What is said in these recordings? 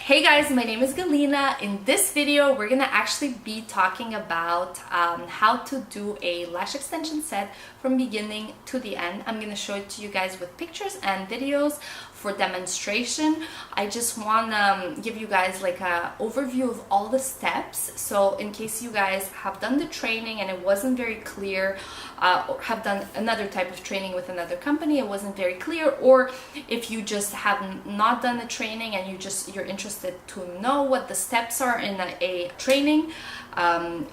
Hey guys, my name is Galina. In this video, we're gonna actually be talking about how to do a lash extension set from beginning to the end. I'm gonna show it to you guys with pictures and videos for demonstration. I just wanna give you guys like a overview of all the steps. So in case you guys have done the training and it wasn't very clear, or have done another type of training with another company, it wasn't very clear, or if you just have not done the training and you're interested to know what the steps are in a training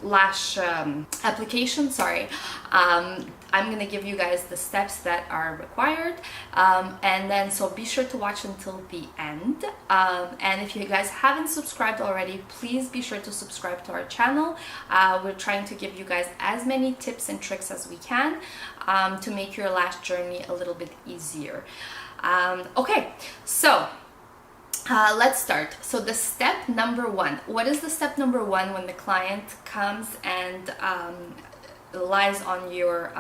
lash application, I'm gonna give you guys the steps that are required, and then so be sure to watch until the end, and if you guys haven't subscribed already, please be sure to subscribe to our channel. We're trying to give you guys as many tips and tricks as we can to make your lash journey a little bit easier. Okay, so let's start. So the step number one, what is the step number one when the client comes and lies on your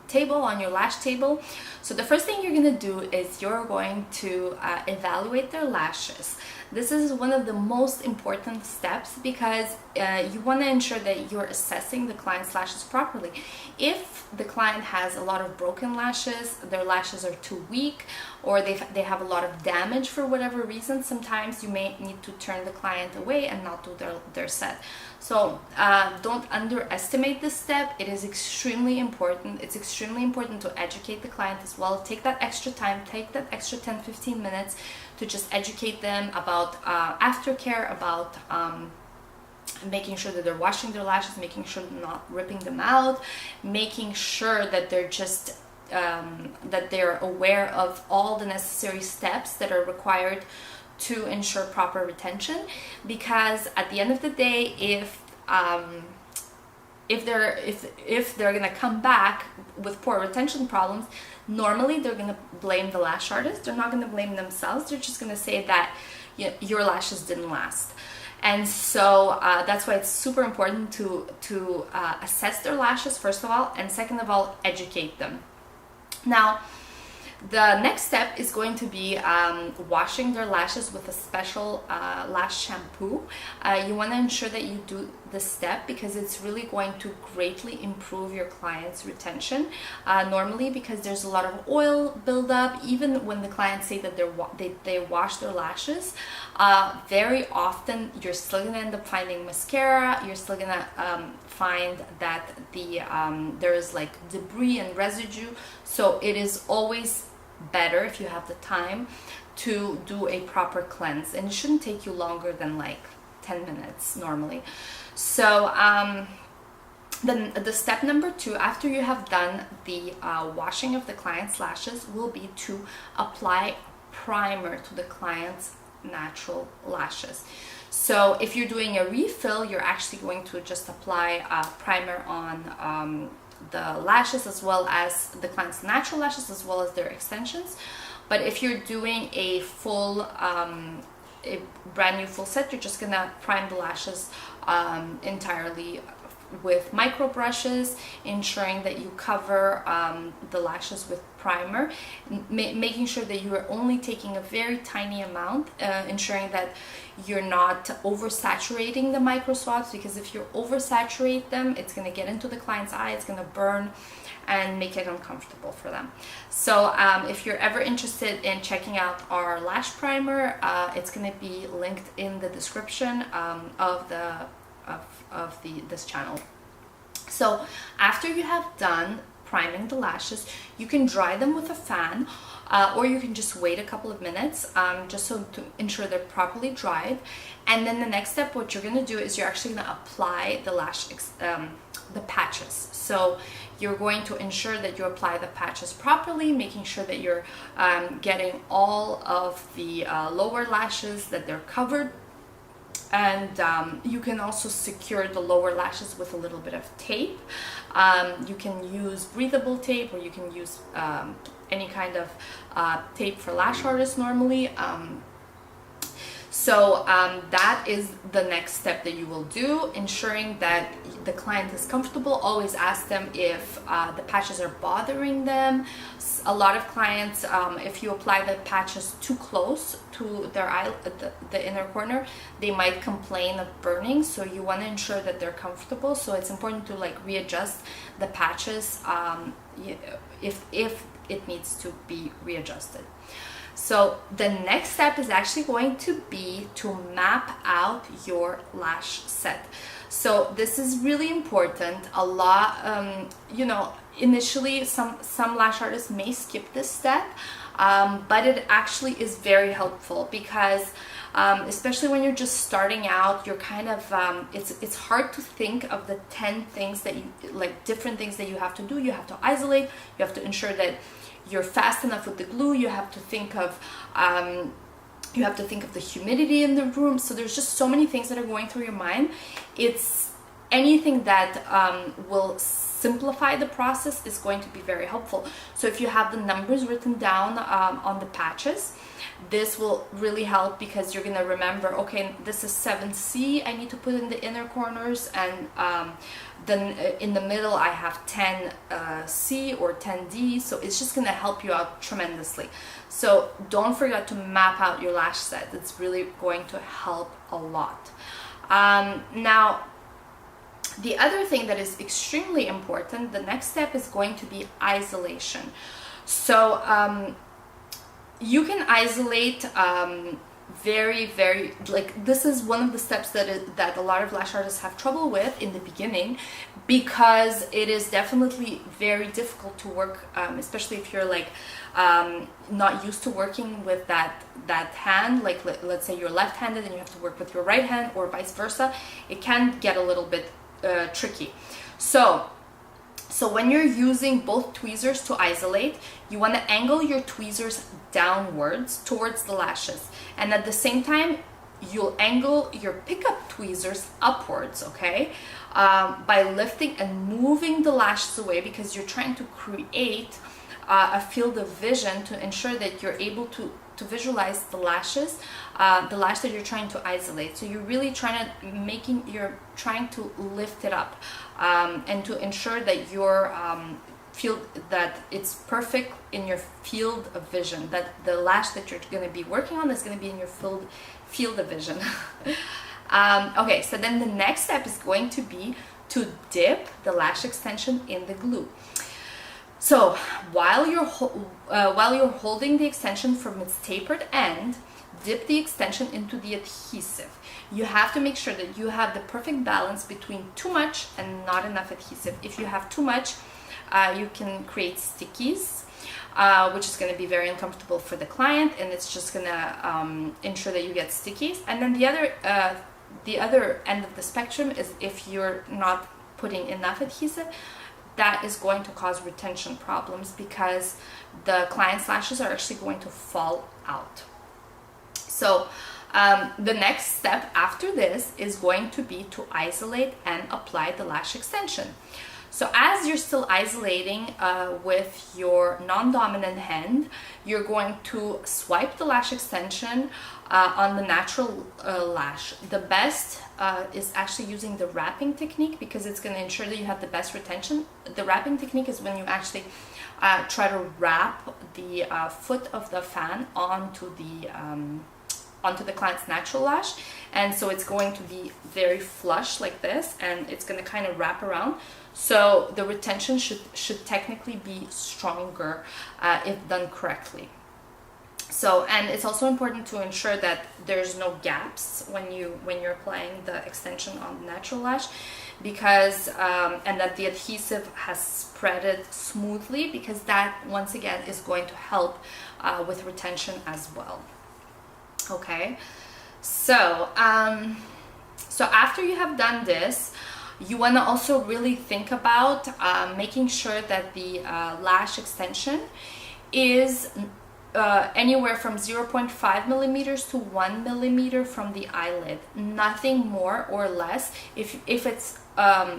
table, on your lash table? So the first thing you're going to do is you're going to evaluate their lashes. This is one of the most important steps because you want to ensure that you're assessing the client's lashes properly. If the client has a lot of broken lashes, their lashes are too weak, or they have a lot of damage for whatever reason, sometimes you may need to turn the client away and not do their set. So don't underestimate this step. It is extremely important. It's extremely important to educate the client as well. Take that extra time, take that extra 10-15 minutes to just educate them about aftercare, about making sure that they're washing their lashes, making sure they're not ripping them out, making sure that they're just that they're aware of all the necessary steps that are required to ensure proper retention. Because at the end of the day, if they're gonna come back with poor retention problems, normally they're gonna blame the lash artist. They're not gonna blame themselves. They're just gonna say that your lashes didn't last. And so that's why it's super important to assess their lashes first of all, and second of all, educate them. Now, the next step is going to be washing their lashes with a special lash shampoo. You want to ensure that you do this step because it's really going to greatly improve your client's retention. Normally, because there's a lot of oil buildup, even when the clients say that they wash their lashes, very often you're still going to end up finding mascara. You're still going to find that there is like debris and residue. So it is always better, if you have the time, to do a proper cleanse, and it shouldn't take you longer than like 10 minutes normally. So then the step number two, after you have done the washing of the client's lashes, will be to apply primer to the client's natural lashes. So if you're doing a refill, you're actually going to just apply primer on the lashes as well as the client's natural lashes as well as their extensions. But if you're doing a full a brand new full set, you're just gonna prime the lashes entirely with micro brushes, ensuring that you cover the lashes with primer, making sure that you are only taking a very tiny amount, ensuring that you're not oversaturating the micro swabs, because if you oversaturate them, it's going to get into the client's eye, it's going to burn and make it uncomfortable for them. So if you're ever interested in checking out our lash primer, it's going to be linked in the description of this channel. So after you have done priming the lashes, you can dry them with a fan, or you can just wait a couple of minutes just so to ensure they're properly dried. And then the next step, what you're going to do is you're actually going to apply the the patches. So you're going to ensure that you apply the patches properly, making sure that you're getting all of the lower lashes, that they're covered. And you can also secure the lower lashes with a little bit of tape. You can use breathable tape, or you can use any kind of tape for lash artists normally. So that is the next step that you will do, ensuring that the client is comfortable. Always ask them if the patches are bothering them. A lot of clients, if you apply the patches too close to their eye, the inner corner, they might complain of burning. So you want to ensure that they're comfortable. So it's important to like readjust the patches if it needs to be readjusted. So the next step is actually going to be to map out your lash set. So this is really important. A lot, you know, initially some lash artists may skip this step, but it actually is very helpful because especially when you're just starting out, you're kind of it's hard to think of the 10 things that you like, different things that you have to do. You have to isolate, you have to ensure that you're fast enough with the glue, you have to think of the humidity in the room. So there's just so many things that are going through your mind. It's anything that will simplify the process is going to be very helpful. So if you have the numbers written down on the patches, this will really help because you're gonna remember, okay, this is 7C I need to put in the inner corners, and then in the middle I have 10C or 10D. So it's just gonna help you out tremendously. So don't forget to map out your lash set. It's really going to help a lot. Now, the other thing that is extremely important, the next step is going to be isolation. So you can isolate very, like, this is one of the steps that a lot of lash artists have trouble with in the beginning, because it is definitely very difficult to work, especially if you're like not used to working with that hand. Like let's say you're left-handed and you have to work with your right hand, or vice versa. It can get a little bit tricky. So when you're using both tweezers to isolate, you want to angle your tweezers downwards towards the lashes, and at the same time you'll angle your pickup tweezers upwards, okay, by lifting and moving the lashes away, because you're trying to create a field of vision to ensure that you're able to visualize the lashes, the lash that you're trying to isolate. So you're really trying to lift it up, and to ensure that your that it's perfect in your field of vision, that the lash that you're going to be working on is going to be in your field of vision. Okay, so then the next step is going to be to dip the lash extension in the glue. So while you're holding the extension from its tapered end, dip the extension into the adhesive. You have to make sure that you have the perfect balance between too much and not enough adhesive. If you have too much, you can create stickies, which is going to be very uncomfortable for the client, and it's just going to ensure that you get stickies. And then the other end of the spectrum is if you're not putting enough adhesive, that is going to cause retention problems, because the client's lashes are actually going to fall out. So the next step after this is going to be to isolate and apply the lash extension. So as you're still isolating with your non-dominant hand, you're going to swipe the lash extension on the natural lash. The best is actually using the wrapping technique, because it's going to ensure that you have the best retention. The wrapping technique is when you actually try to wrap the foot of the fan onto the client's natural lash, and so it's going to be very flush like this, and it's going to kind of wrap around. So the retention should technically be stronger if done correctly. So, and it's also important to ensure that there's no gaps when you're applying the extension on the natural lash, because and that the adhesive has spreaded smoothly, because that once again is going to help with retention as well. Okay, so so after you have done this, you want to also really think about making sure that the lash extension is anywhere from 0.5 millimeters to 1 millimeter from the eyelid, nothing more or less. If it's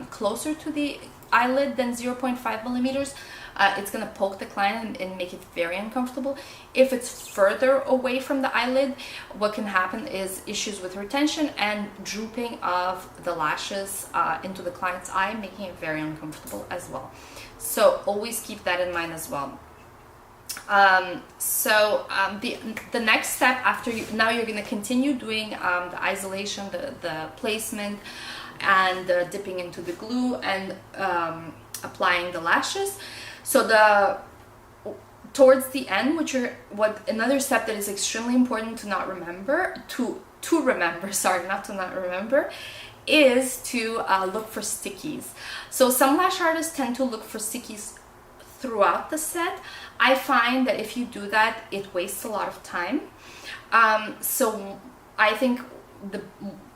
closer to the eyelid than 0.5 millimeters, it's going to poke the client and make it very uncomfortable. If it's further away from the eyelid, what can happen is issues with retention and drooping of the lashes into the client's eye, making it very uncomfortable as well. So always keep that in mind as well. The next step after now you're going to continue doing the isolation, the placement, and the dipping into the glue and applying the lashes. So towards the end, another step that is extremely important to not remember, sorry, not to not remember, is to look for stickies. So some lash artists tend to look for stickies throughout the set. I find that if you do that, it wastes a lot of time. So I think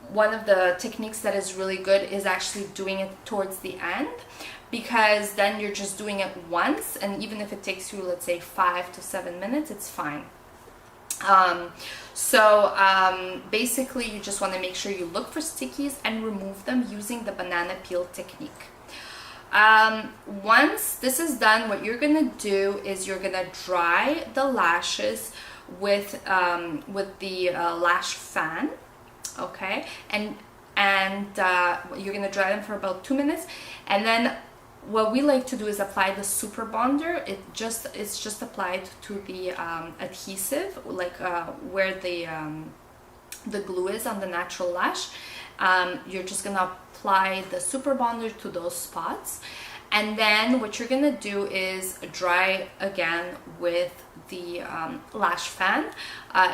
one of the techniques that is really good is actually doing it towards the end, because then you're just doing it once, and even if it takes you, let's say, 5 to 7 minutes, it's fine. Basically you just want to make sure you look for stickies and remove them using the banana peel technique. Once this is done, what you're gonna do is you're gonna dry the lashes with the lash fan, okay, and you're gonna dry them for about 2 minutes, and then what we like to do is apply the super bonder. It's just applied to the adhesive, like where the glue is on the natural lash. You're just gonna apply the super bonder to those spots, and then what you're gonna do is dry again with the lash fan,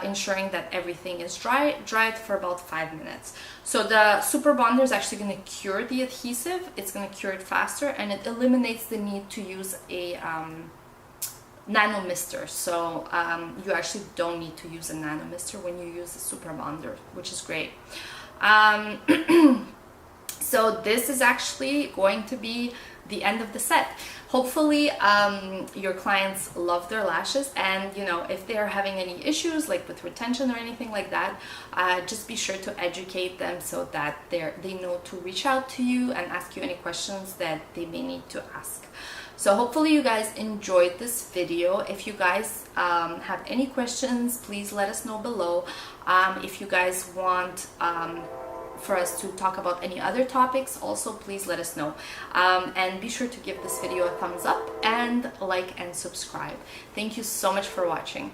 ensuring that everything is dry. Dry it for about 5 minutes. So the super bonder is actually going to cure the adhesive. It's going to cure it faster, and it eliminates the need to use a nano mister. So you actually don't need to use a nano mister when you use the super bonder, which is great. So this is actually going to be the end of the set. Hopefully your clients love their lashes, and you know, if they are having any issues like with retention or anything like that, just be sure to educate them so that they know to reach out to you and ask you any questions that they may need to ask. So hopefully you guys enjoyed this video. If you guys have any questions, please let us know below. If you guys want for us to talk about any other topics, also please let us know, and be sure to give this video a thumbs up and like and subscribe. Thank you so much for watching.